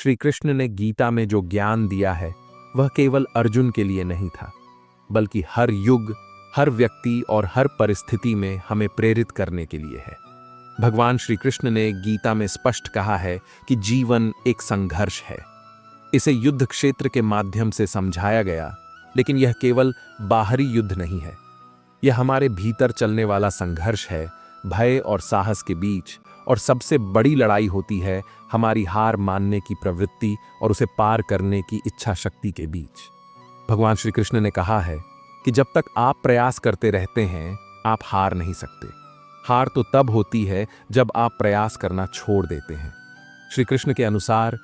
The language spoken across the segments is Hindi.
श्री कृष्ण ने गीता में जो ज्ञान दिया है वह केवल अर्जुन के लिए नहीं था, बल्कि हर युग, हर व्यक्ति और हर परिस्थिति में हमें प्रेरित करने के लिए है। भगवान श्री कृष्ण ने गीता में स्पष्ट कहा है कि जीवन एक संघर्ष है। इसे युद्ध क्षेत्र के माध्यम से समझाया गया, लेकिन यह केवल बाहरी युद्ध नहीं है। यह हमारे भीतर चलने वाला संघर्ष है, भय और साहस के बीच। और सबसे बड़ी लड़ाई होती है हमारी हार मानने की प्रवृत्ति और उसे पार करने की इच्छा शक्ति के बीच। भगवान श्री कृष्ण ने कहा है कि जब तक आप प्रयास करते रहते हैं, आप हार नहीं सकते। हार तो तब होती है जब आप प्रयास करना छोड़ देते हैं। श्री कृष्ण के अनुसार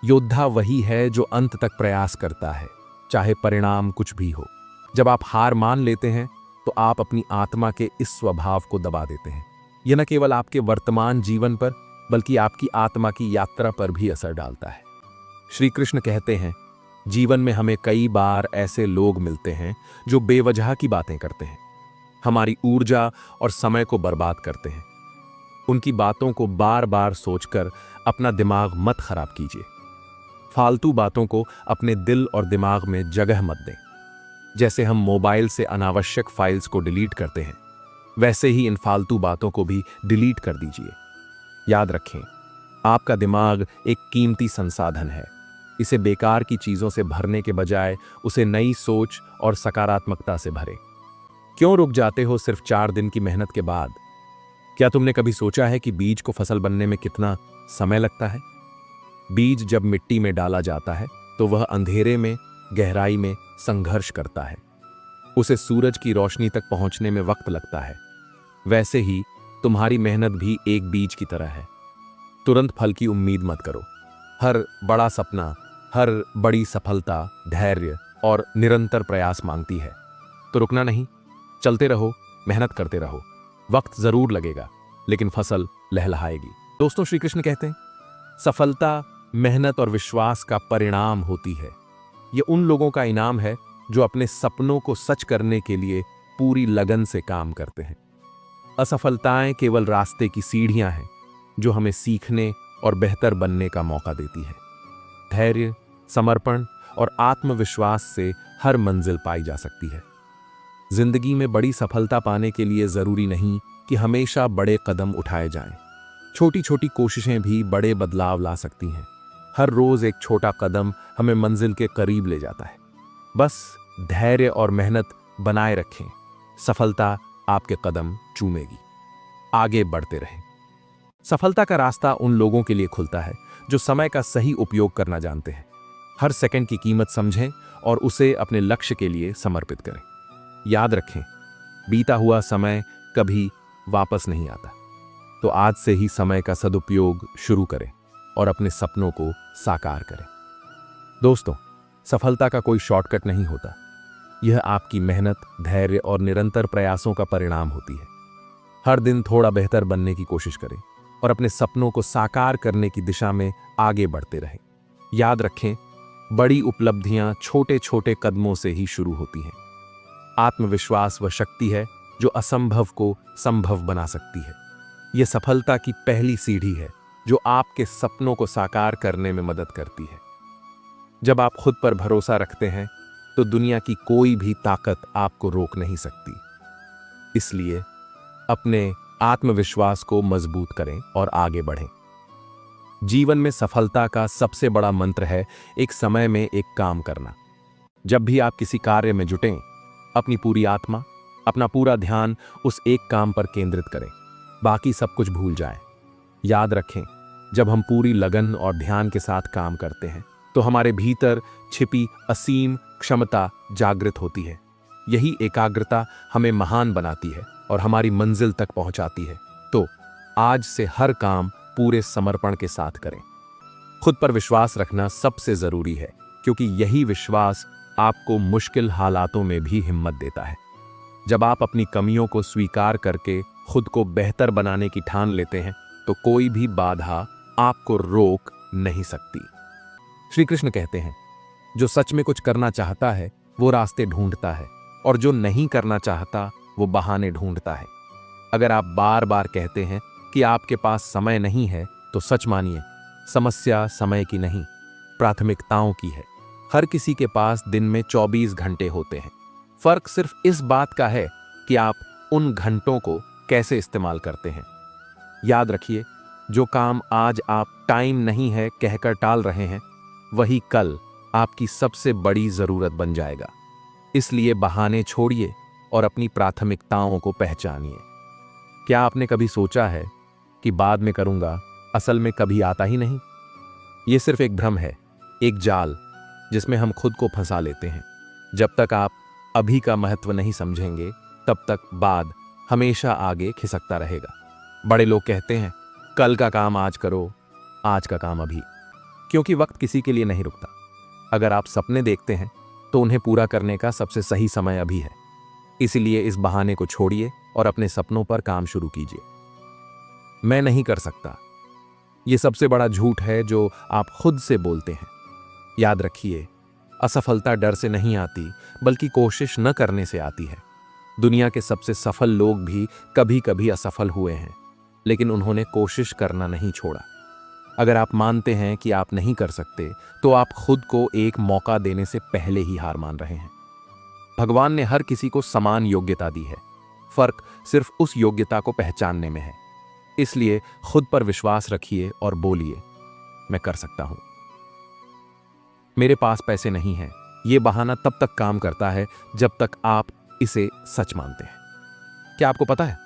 योद्धा वही है जो अंत तक प्रयास करता है, चाहे परिणाम कुछ भी हो। जब आप हार मान लेते हैं तो आप अपनी आत्मा के इस स्वभाव को दबा देते हैं। यह न केवल आपके वर्तमान जीवन पर, बल्कि आपकी आत्मा की यात्रा पर भी असर डालता है। श्री कृष्ण कहते हैं, जीवन में हमें कई बार ऐसे लोग मिलते हैं जो बेवजह की बातें करते हैं, हमारी ऊर्जा और समय को बर्बाद करते हैं। उनकी बातों को बार बार सोचकर अपना दिमाग मत खराब कीजिए। फालतू बातों को अपने दिल और दिमाग में जगह मत दें। जैसे हम मोबाइल से अनावश्यक फाइल्स को डिलीट करते हैं, वैसे ही इन फालतू बातों को भी डिलीट कर दीजिए। याद रखें, आपका दिमाग एक कीमती संसाधन है। इसे बेकार की चीजों से भरने के बजाय उसे नई सोच और सकारात्मकता से भरें। क्यों रुक जाते हो सिर्फ 4 दिन की मेहनत के बाद? क्या तुमने कभी सोचा है कि बीज को फसल बनने में कितना समय लगता है? बीज जब मिट्टी में डाला जाता है तो वह अंधेरे में, गहराई में संघर्ष करता है। उसे सूरज की रोशनी तक पहुंचने में वक्त लगता है। वैसे ही तुम्हारी मेहनत भी एक बीज की तरह है। तुरंत फल की उम्मीद मत करो। हर बड़ा सपना, हर बड़ी सफलता धैर्य और निरंतर प्रयास मांगती है। तो रुकना नहीं, चलते रहो, मेहनत करते रहो। वक्त जरूर लगेगा, लेकिन फसल लहलहाएगी। दोस्तों, श्री कृष्ण कहते हैं, सफलता मेहनत और विश्वास का परिणाम होती है। यह उन लोगों का इनाम है जो अपने सपनों को सच करने के लिए पूरी लगन से काम करते हैं। असफलताएं केवल रास्ते की सीढ़ियां हैं जो हमें सीखने और बेहतर बनने का मौका देती है। धैर्य, समर्पण और आत्मविश्वास से हर मंजिल पाई जा सकती है। जिंदगी में बड़ी सफलता पाने के लिए जरूरी नहीं कि हमेशा बड़े कदम उठाए जाएं। छोटी छोटी कोशिशें भी बड़े बदलाव ला सकती हैं। हर रोज एक छोटा कदम हमें मंजिल के करीब ले जाता है। बस धैर्य और मेहनत बनाए रखें, सफलता आपके कदम चूमेगी। आगे बढ़ते रहें। सफलता का रास्ता उन लोगों के लिए खुलता है जो समय का सही उपयोग करना जानते हैं। हर सेकंड की कीमत समझें और उसे अपने लक्ष्य के लिए समर्पित करें। याद रखें, बीता हुआ समय कभी वापस नहीं आता। तो आज से ही समय का सदुपयोग शुरू करें और अपने सपनों को साकार करें। दोस्तों, सफलता का कोई शॉर्टकट नहीं होता। यह आपकी मेहनत, धैर्य और निरंतर प्रयासों का परिणाम होती है। हर दिन थोड़ा बेहतर बनने की कोशिश करें और अपने सपनों को साकार करने की दिशा में आगे बढ़ते रहें। याद रखें, बड़ी उपलब्धियां छोटे छोटे कदमों से ही शुरू होती हैं। आत्मविश्वास वह शक्ति है जो असंभव को संभव बना सकती है। यह सफलता की पहली सीढ़ी है जो आपके सपनों को साकार करने में मदद करती है। जब आप खुद पर भरोसा रखते हैं तो दुनिया की कोई भी ताकत आपको रोक नहीं सकती। इसलिए अपने आत्मविश्वास को मजबूत करें और आगे बढ़ें। जीवन में सफलता का सबसे बड़ा मंत्र है एक समय में एक काम करना। जब भी आप किसी कार्य में जुटें, अपनी पूरी आत्मा, अपना पूरा ध्यान उस एक काम पर केंद्रित करें। बाकी सब कुछ भूल जाएं। याद रखें, जब हम पूरी लगन और ध्यान के साथ काम करते हैं तो हमारे भीतर छिपी असीम क्षमता जागृत होती है। यही एकाग्रता हमें महान बनाती है और हमारी मंजिल तक पहुंचाती है। तो आज से हर काम पूरे समर्पण के साथ करें। खुद पर विश्वास रखना सबसे जरूरी है, क्योंकि यही विश्वास आपको मुश्किल हालातों में भी हिम्मत देता है। जब आप अपनी कमियों को स्वीकार करके खुद को बेहतर बनाने की ठान लेते हैं तो कोई भी बाधा आपको रोक नहीं सकती। श्री कृष्ण कहते हैं, जो सच में कुछ करना चाहता है वो रास्ते ढूंढता है, और जो नहीं करना चाहता वो बहाने ढूंढता है। अगर आप बार बार कहते हैं कि आपके पास समय नहीं है, तो सच मानिए, समस्या समय की नहीं, प्राथमिकताओं की है। हर किसी के पास दिन में 24 घंटे होते हैं। फर्क सिर्फ इस बात का है कि आप उन घंटों को कैसे इस्तेमाल करते हैं। याद रखिए, जो काम आज आप टाइम नहीं है कहकर टाल रहे हैं, वही कल आपकी सबसे बड़ी जरूरत बन जाएगा। इसलिए बहाने छोड़िए और अपनी प्राथमिकताओं को पहचानिए। क्या आपने कभी सोचा है कि बाद में करूंगा असल में कभी आता ही नहीं? यह सिर्फ एक भ्रम है, एक जाल जिसमें हम खुद को फंसा लेते हैं। जब तक आप अभी का महत्व नहीं समझेंगे, तब तक बाद हमेशा आगे खिसकता रहेगा। बड़े लोग कहते हैं, कल का काम आज करो, आज का काम अभी, क्योंकि वक्त किसी के लिए नहीं रुकता। अगर आप सपने देखते हैं तो उन्हें पूरा करने का सबसे सही समय अभी है। इसलिए इस बहाने को छोड़िए और अपने सपनों पर काम शुरू कीजिए। मैं नहीं कर सकता, यह सबसे बड़ा झूठ है जो आप खुद से बोलते हैं। याद रखिए, असफलता डर से नहीं आती, बल्कि कोशिश न करने से आती है। दुनिया के सबसे सफल लोग भी कभी कभी असफल हुए हैं, लेकिन उन्होंने कोशिश करना नहीं छोड़ा। अगर आप मानते हैं कि आप नहीं कर सकते, तो आप खुद को एक मौका देने से पहले ही हार मान रहे हैं। भगवान ने हर किसी को समान योग्यता दी है। फर्क सिर्फ उस योग्यता को पहचानने में है। इसलिए खुद पर विश्वास रखिए और बोलिए, मैं कर सकता हूं। मेरे पास पैसे नहीं हैं, यह बहाना तब तक काम करता है जब तक आप इसे सच मानते हैं। क्या आपको पता है,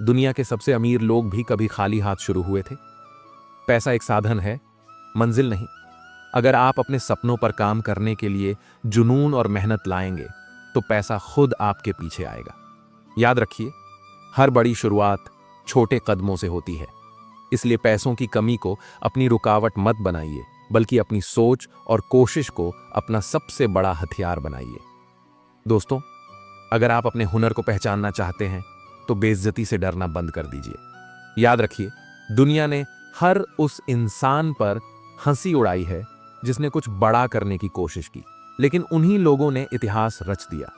दुनिया के सबसे अमीर लोग भी कभी खाली हाथ शुरू हुए थे। पैसा एक साधन है, मंजिल नहीं। अगर आप अपने सपनों पर काम करने के लिए जुनून और मेहनत लाएंगे, तो पैसा खुद आपके पीछे आएगा। याद रखिए, हर बड़ी शुरुआत छोटे कदमों से होती है। इसलिए पैसों की कमी को अपनी रुकावट मत बनाइए, बल्कि अपनी सोच और कोशिश को अपना सबसे बड़ा हथियार बनाइए। दोस्तों, अगर आप अपने हुनर को पहचानना चाहते हैं, तो बेइज्जती से डरना बंद कर दीजिए। याद रखिए, दुनिया ने हर उस इंसान पर हंसी उड़ाई है जिसने कुछ बड़ा करने की कोशिश की, लेकिन उन्हीं लोगों ने इतिहास रच दिया।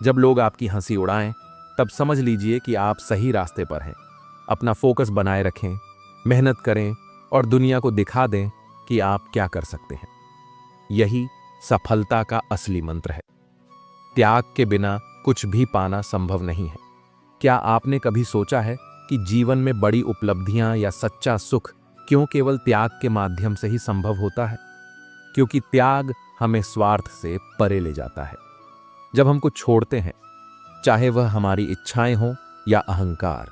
जब लोग आपकी हंसी उड़ाएं, तब समझ लीजिए कि आप सही रास्ते पर हैं। अपना फोकस बनाए रखें, मेहनत करें और दुनिया को दिखा दें कि आप क्या कर सकते हैं। यही सफलता का असली मंत्र है। त्याग के बिना कुछ भी पाना संभव नहीं है। क्या आपने कभी सोचा है कि जीवन में बड़ी उपलब्धियां या सच्चा सुख क्यों केवल त्याग के माध्यम से ही संभव होता है? क्योंकि त्याग हमें स्वार्थ से परे ले जाता है। जब हम कुछ छोड़ते हैं, चाहे वह हमारी इच्छाएं हों या अहंकार,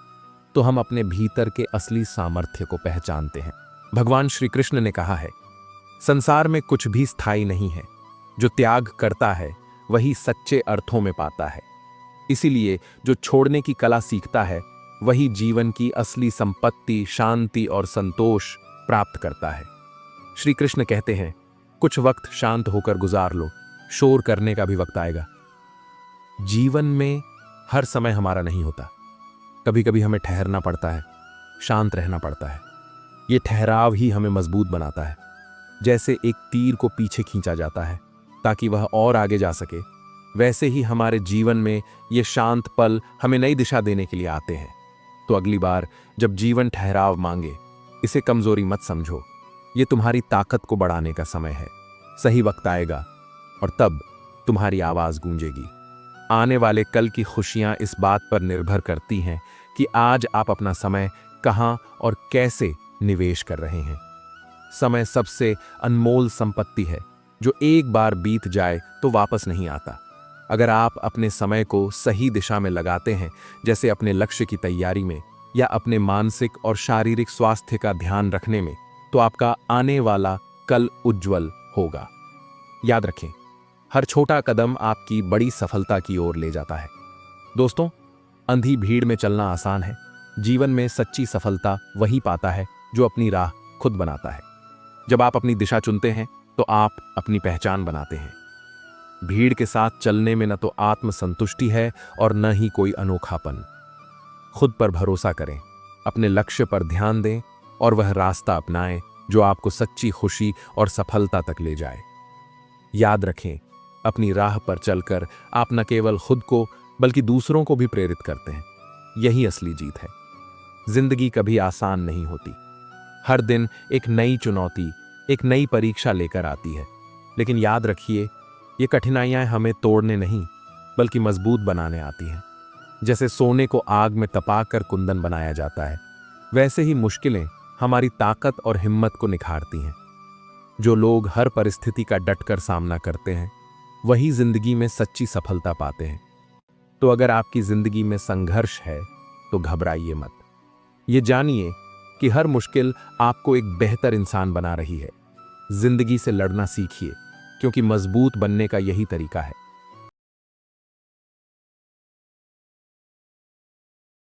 तो हम अपने भीतर के असली सामर्थ्य को पहचानते हैं। भगवान श्री कृष्ण ने कहा है, संसार में कुछ भी स्थायी नहीं है। जो त्याग करता है वही सच्चे अर्थों में पाता है। इसीलिए जो छोड़ने की कला सीखता है, वही जीवन की असली संपत्ति, शांति और संतोष प्राप्त करता है। श्री कृष्ण कहते हैं, कुछ वक्त शांत होकर गुजार लो, शोर करने का भी वक्त आएगा। जीवन में हर समय हमारा नहीं होता। कभी कभी हमें ठहरना पड़ता है, शांत रहना पड़ता है। ये ठहराव ही हमें मजबूत बनाता है। जैसे एक तीर को पीछे खींचा जाता है ताकि वह और आगे जा सके, वैसे ही हमारे जीवन में ये शांत पल हमें नई दिशा देने के लिए आते हैं। तो अगली बार जब जीवन ठहराव मांगे, इसे कमजोरी मत समझो। ये तुम्हारी ताकत को बढ़ाने का समय है। सही वक्त आएगा और तब तुम्हारी आवाज गूंजेगी। आने वाले कल की खुशियां इस बात पर निर्भर करती हैं कि आज आप अपना समय कहां और कैसे निवेश कर रहे हैं। समय सबसे अनमोल संपत्ति है जो एक बार बीत जाए तो वापस नहीं आता। अगर आप अपने समय को सही दिशा में लगाते हैं, जैसे अपने लक्ष्य की तैयारी में या अपने मानसिक और शारीरिक स्वास्थ्य का ध्यान रखने में, तो आपका आने वाला कल उज्जवल होगा। याद रखें, हर छोटा कदम आपकी बड़ी सफलता की ओर ले जाता है। दोस्तों, अंधी भीड़ में चलना आसान है। जीवन में सच्ची सफलता वही पाता है जो अपनी राह खुद बनाता है। जब आप अपनी दिशा चुनते हैं, तो आप अपनी पहचान बनाते हैं। भीड़ के साथ चलने में न तो आत्मसंतुष्टि है और न ही कोई अनोखापन। खुद पर भरोसा करें, अपने लक्ष्य पर ध्यान दें और वह रास्ता अपनाएं जो आपको सच्ची खुशी और सफलता तक ले जाए। याद रखें, अपनी राह पर चलकर आप न केवल खुद को बल्कि दूसरों को भी प्रेरित करते हैं। यही असली जीत है। जिंदगी कभी आसान नहीं होती। हर दिन एक नई चुनौती, एक नई परीक्षा लेकर आती है। लेकिन याद रखिए, ये कठिनाइयां हमें तोड़ने नहीं बल्कि मजबूत बनाने आती हैं। जैसे सोने को आग में तपाकर कुंदन बनाया जाता है, वैसे ही मुश्किलें हमारी ताकत और हिम्मत को निखारती हैं। जो लोग हर परिस्थिति का डटकर सामना करते हैं, वही जिंदगी में सच्ची सफलता पाते हैं। तो अगर आपकी जिंदगी में संघर्ष है तो घबराइए मत। ये जानिए कि हर मुश्किल आपको एक बेहतर इंसान बना रही है। जिंदगी से लड़ना सीखिए, क्योंकि मजबूत बनने का यही तरीका है।